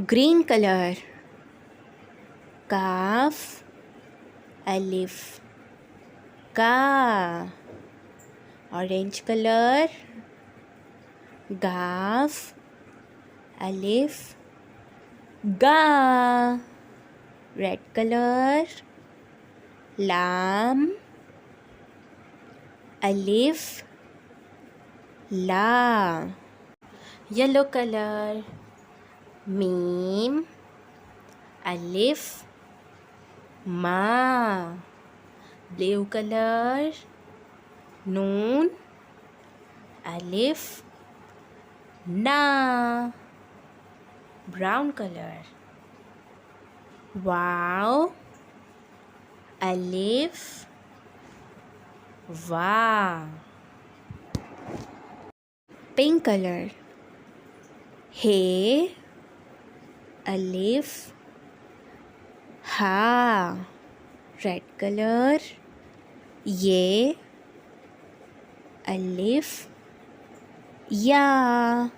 green color, kaf, alif, ka. Orange color, gaf, alif, ga. Red color, lam, alif, la. Yellow color, mim, alif, ma. Blue color, noon, alif, na. Brown color, wow, alif, va. Pink color, he, alif, ha. Red color, ye, alif, ya.